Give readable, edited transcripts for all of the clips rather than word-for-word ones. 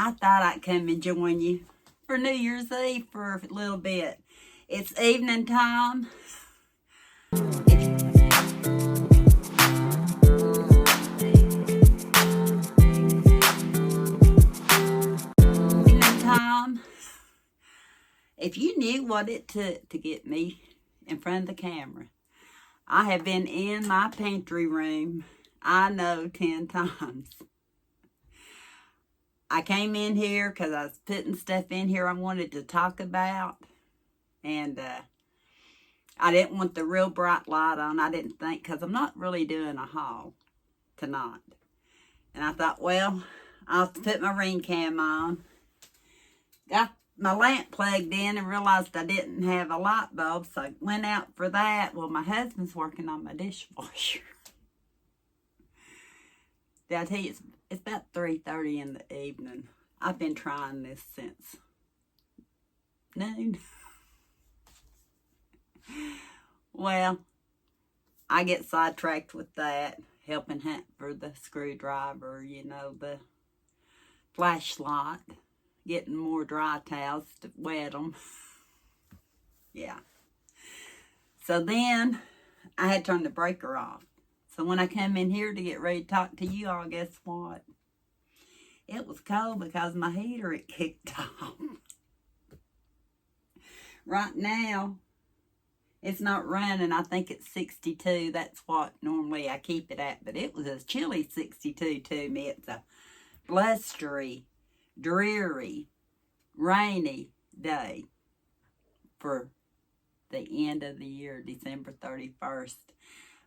I thought I'd come and join you for New Year's Eve for a little bit. It's evening time. Evening time. If you knew what it took to get me in front of the camera, I have been in my pantry room, I know, 10 times. I came in here because I was putting stuff in here I wanted to talk about. And I didn't want the real bright light on. I didn't think, because I'm not really doing a haul tonight. And I thought, well, I'll put my ring cam on. Got my lamp plugged in and realized I didn't have a light bulb, so I went out for that. Well, my husband's working on my dishwasher. Did I tell you, it's about 3:30 in the evening. I've been trying this since noon. Well, I get sidetracked with that, helping hunt for the screwdriver, you know, the flashlight, getting more dry towels to wet them. Yeah. So then I had turned the breaker off. So when I come in here to get ready to talk to you all, guess what? It was cold because my heater had kicked off. Right now, it's not running. I think it's 62. That's what normally I keep it at. But it was a chilly 62 to me. It's a blustery, dreary, rainy day for the end of the year, December 31st.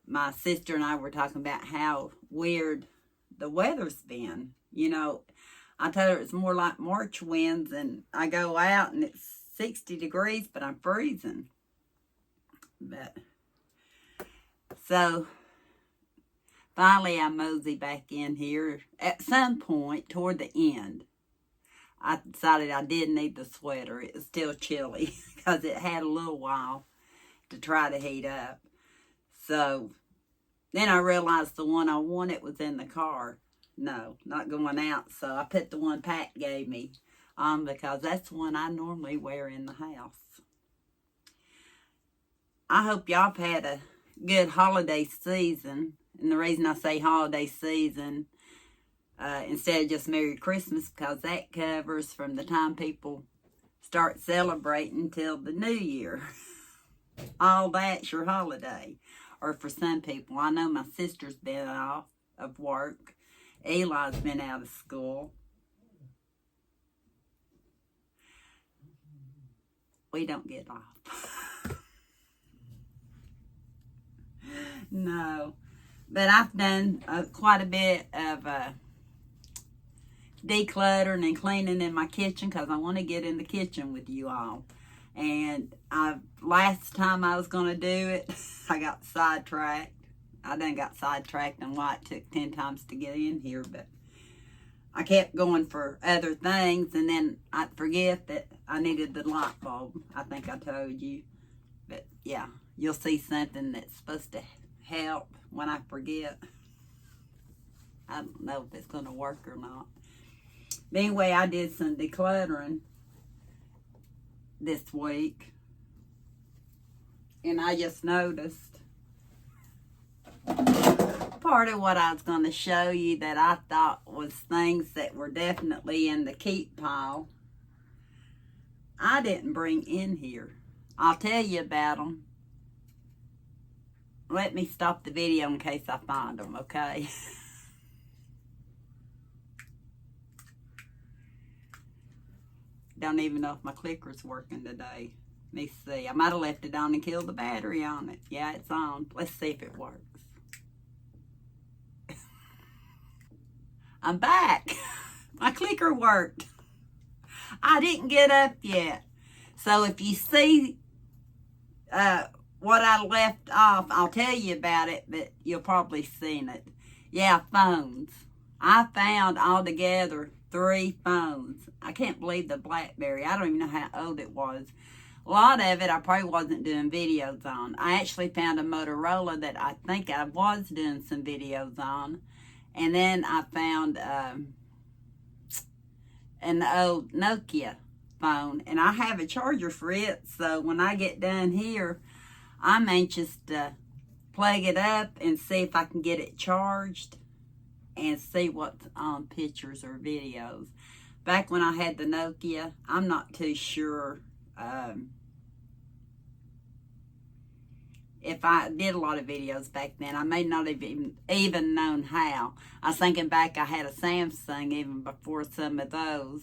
My sister and I were talking about how weird the weather's been. You know, I told her it's more like March winds, and I go out and it's 60 degrees, but I'm freezing. But so finally I mosey back in here. At some point toward the end, I decided I did need the sweater. It was still chilly because it had a little while to try to heat up. So then I realized the one I wanted was in the car. No, not going out. So I put the one Pat gave me on because that's the one I normally wear in the house. I hope y'all have had a good holiday season. And the reason I say holiday season instead of just Merry Christmas, because that covers from the time people start celebrating till the New Year. All that's your holiday. Or for some people. I know my sister's been off of work. Eli's been out of school. We don't get off. No. But I've done quite a bit of decluttering and cleaning in my kitchen because I want to get in the kitchen with you all. And last time I was going to do it, I got sidetracked. I done got sidetracked and why it took 10 times to get in here. But I kept going for other things, and then I'd forget that I needed the light bulb. I think I told you. But yeah, you'll see something that's supposed to help when I forget. I don't know if it's going to work or not. But anyway, I did some decluttering this week, and I just noticed part of what I was going to show you that I thought was things that were definitely in the keep pile I didn't bring in here. I'll tell you about them. Let me stop the video in case I find them, okay? Don't even know if my clicker's working today. Let me see. I might have left it on and killed the battery on it. Yeah, it's on. Let's see if it works. I'm back. My clicker worked. I didn't get up yet. So if you see what I left off, I'll tell you about it, but you'll probably seen it. Yeah, phones. I found altogether 3 phones. I can't believe the BlackBerry. I don't even know how old it was. A lot of it I probably wasn't doing videos on. I actually found a Motorola that I think I was doing some videos on. And then I found an old Nokia phone, and I have a charger for it, so when I get done here, I'm anxious to plug it up and see if I can get it charged and see what's on pictures or videos. Back when I had the Nokia, I'm not too sure if I did a lot of videos back then. I may not have even known how. I was thinking back, I had a Samsung even before some of those.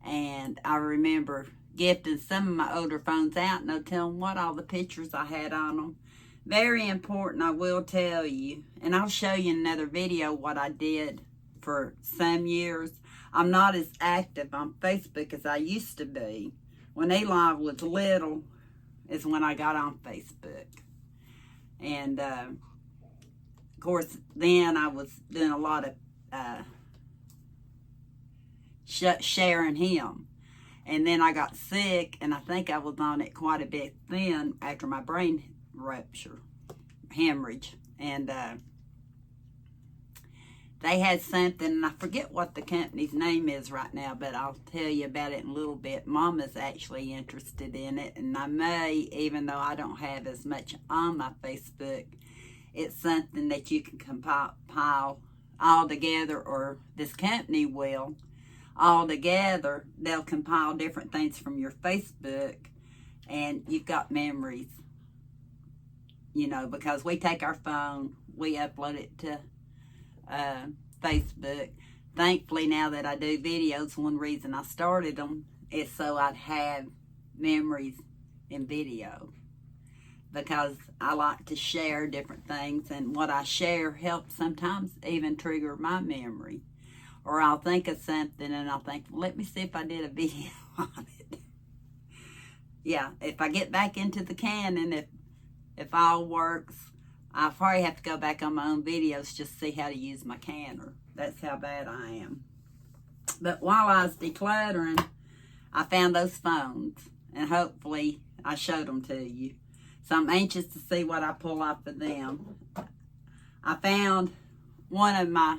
And I remember gifting some of my older phones out, no telling what all the pictures I had on them. Very important, I will tell you. And I'll show you in another video what I did for some years. I'm not as active on Facebook as I used to be. When Eli was little is when I got on Facebook. And, of course, then I was doing a lot of sharing him. And then I got sick, and I think I was on it quite a bit then after my brain hemorrhage. And they had something, and I forget what the company's name is right now, but I'll tell you about it in a little bit. Mama's actually interested in it, and I may, even though I don't have as much on my Facebook, it's something that you can compile all together, or this company will. All together, they'll compile different things from your Facebook, and you've got memories. You know, because we take our phone, we upload it to Facebook. Thankfully, now that I do videos, one reason I started them is so I'd have memories in video. Because I like to share different things, and what I share helps sometimes even trigger my memory. Or I'll think of something and I'll think, let me see if I did a video on it. Yeah, if I get back into the canon, if all works, I'll probably have to go back on my own videos just to see how to use my canner. That's how bad I am. But while I was decluttering, I found those phones, and hopefully I showed them to you. So I'm anxious to see what I pull off of them. I found one of my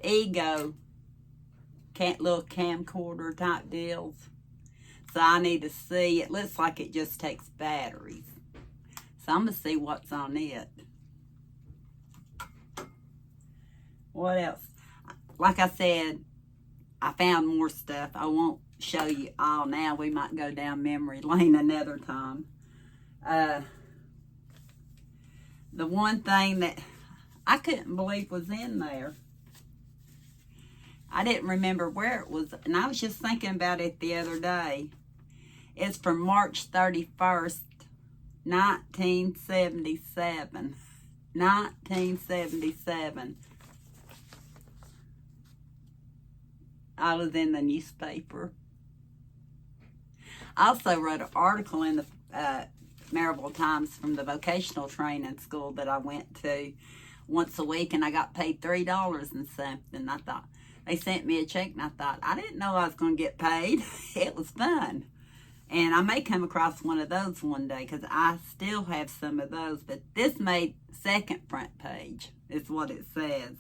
Ego little camcorder type deals. So I need to see. It looks like it just takes batteries. So I'm going to see what's on it. What else? Like I said, I found more stuff. I won't show you all now. We might go down memory lane another time. The one thing that I couldn't believe was in there, I didn't remember where it was, and I was just thinking about it the other day. It's from March 31st, 1977. 1977. I was in the newspaper. I also wrote an article in the Maryville Times from the vocational training school that I went to once a week, and I got paid $3 and something. I thought, they sent me a check, and I thought, I didn't know I was going to get paid. It was fun. And I may come across one of those one day, because I still have some of those. But this made second front page, is what it says.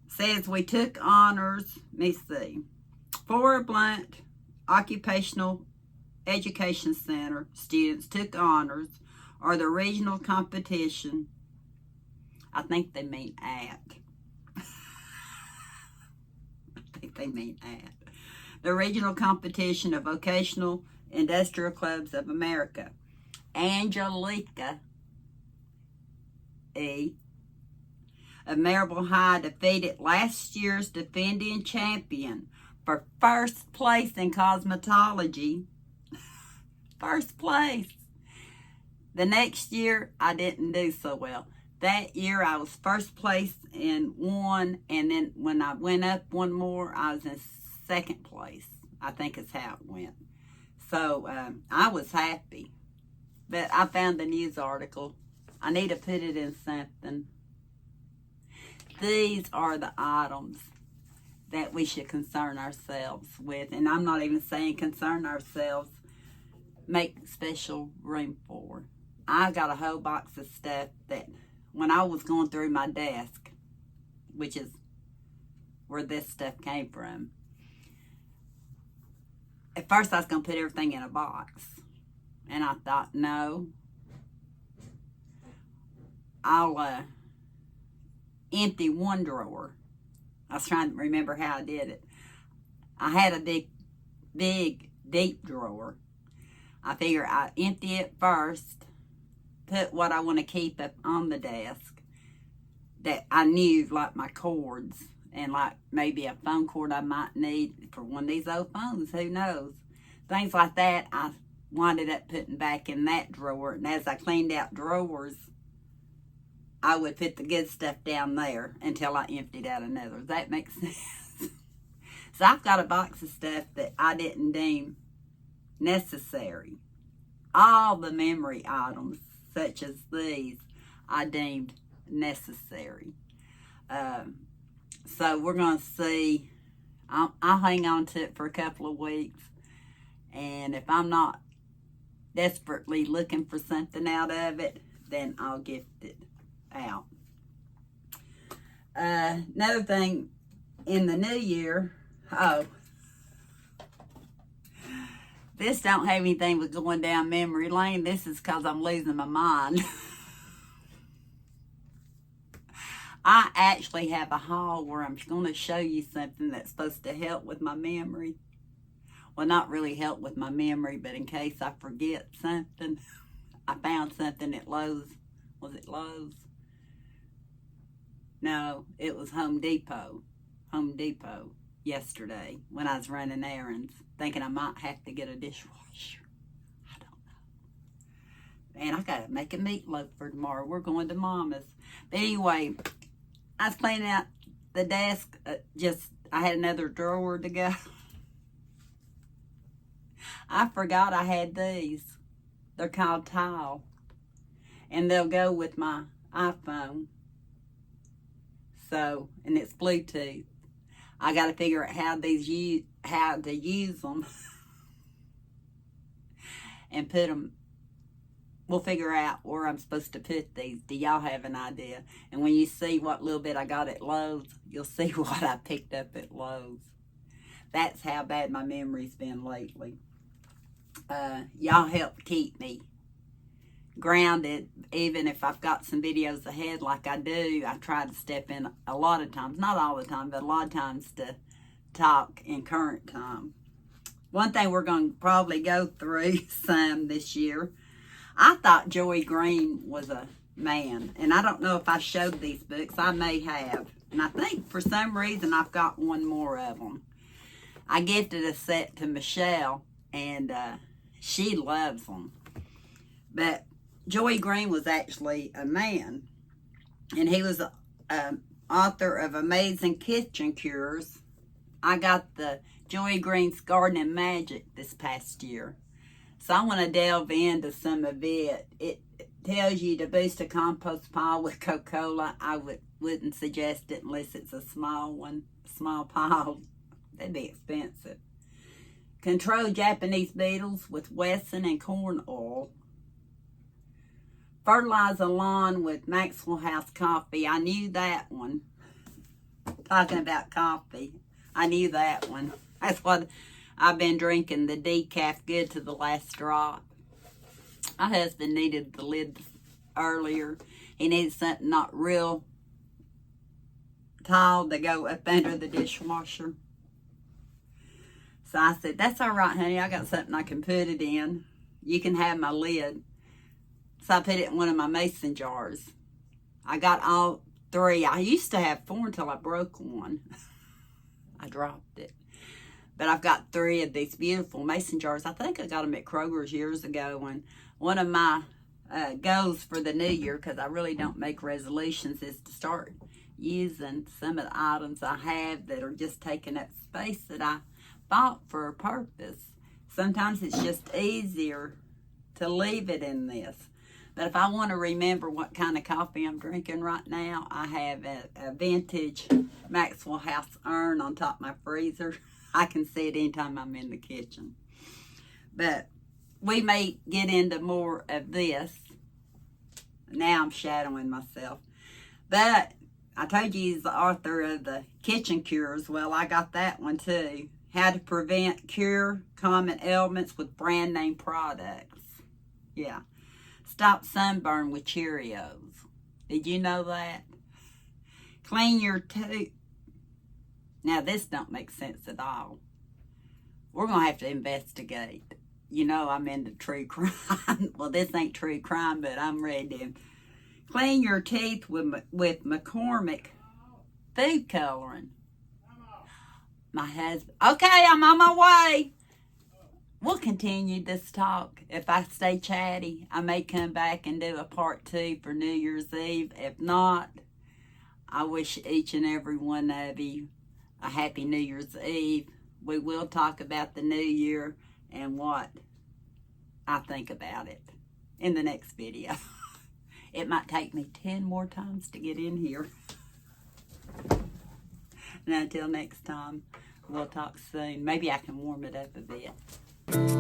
It says we took honors, let me see, Fort Blunt Occupational Education Center students took honors, or the regional competition. I think they mean at. They mean at the regional competition of Vocational Industrial Clubs of America. Angelica E. of Maryville High defeated last year's defending champion for first place in cosmetology. First place. The next year, I didn't do so well. That year, I was first place in one, and then when I went up one more, I was in second place. I think is how it went. So I was happy. But I found the news article. I need to put it in something. These are the items that we should concern ourselves with. And I'm not even saying concern ourselves, make special room for. I got a whole box of stuff that when I was going through my desk, which is where this stuff came from. At first I was going to put everything in a box. And I thought, no, I'll empty one drawer. I was trying to remember how I did it. I had a big, deep drawer. I figure I'd empty it first, put what I want to keep up on the desk that I knew, like my cords, and like maybe a phone cord I might need for one of these old phones, who knows. Things like that, I winded up putting back in that drawer. And as I cleaned out drawers, I would put the good stuff down there until I emptied out another. Does that make sense? So I've got a box of stuff that I didn't deem necessary. All the memory items, such as these, I deemed necessary. So we're going to see. I'll hang on to it for a couple of weeks. And if I'm not desperately looking for something out of it, then I'll gift it out. Another thing in the new year, this don't have anything with going down memory lane. This is because I'm losing my mind. I actually have a haul where I'm going to show you something that's supposed to help with my memory. Well, not really help with my memory, but in case I forget something. I found something at Lowe's. Was it Lowe's? No, it was Home Depot. Home Depot yesterday when I was running errands, thinking I might have to get a dishwasher. I don't know. And I got to make a meatloaf for tomorrow. We're going to Mama's. But anyway, I was cleaning out the desk. I had another drawer to go. I forgot I had these. They're called Tile. And they'll go with my iPhone. So, and it's Bluetooth. I got to figure out how to use them. And put them. We'll figure out where I'm supposed to put these. Do y'all have an idea? And when you see what little bit I got at Lowe's, you'll see what I picked up at Lowe's. That's how bad my memory's been lately. Y'all help keep me grounded. Even if I've got some videos ahead like I do, I try to step in a lot of times, not all the time, but a lot of times to talk in current time. One thing we're going to probably go through some this year, I thought Joey Green was a man, and I don't know if I showed these books. I may have, and I think for some reason I've got one more of them. I gifted a set to Michelle, and she loves them. But Joey Green was actually a man, and he was an author of Amazing Kitchen Cures. I got the Joey Green's Garden and Magic this past year. So I want to delve into some of it. It tells you to boost a compost pile with Coca-Cola. I wouldn't suggest it unless it's a small one, small pile. That'd be expensive. Control Japanese beetles with Wesson and corn oil. Fertilize a lawn with Maxwell House coffee. I knew that one. Talking about coffee, I knew that one. That's what I've been drinking, the decaf good to the last drop. My husband needed the lid earlier. He needed something not real tall to go up under the dishwasher. So I said, that's all right, honey. I got something I can put it in. You can have my lid. So I put it in one of my mason jars. I got all three. I used to have four until I broke one. I dropped it. But I've got three of these beautiful mason jars. I think I got them at Kroger's years ago. And one of my goals for the new year, because I really don't make resolutions, is to start using some of the items I have that are just taking up space that I bought for a purpose. Sometimes it's just easier to leave it in this. But if I want to remember what kind of coffee I'm drinking right now, I have a vintage Maxwell House urn on top of my freezer. I can see it anytime I'm in the kitchen. But we may get into more of this. Now I'm shadowing myself. But I told you he's the author of the Kitchen Cures. Well, I got that one too. How to Prevent, Cure Common Ailments with Brand Name Products. Yeah. Stop Sunburn with Cheerios. Did you know that? Clean your tooth. Now, this don't make sense at all. We're going to have to investigate. You know I'm into true crime. Well, this ain't true crime, but I'm ready to clean your teeth with McCormick food coloring. My husband. Okay, I'm on my way. We'll continue this talk. If I stay chatty, I may come back and do a part 2 for New Year's Eve. If not, I wish each and every one of you a happy New Year's Eve. We will talk about the new year and what I think about it in the next video. It might take me 10 more times to get in here. And until next time, we'll talk soon. Maybe I can warm it up a bit.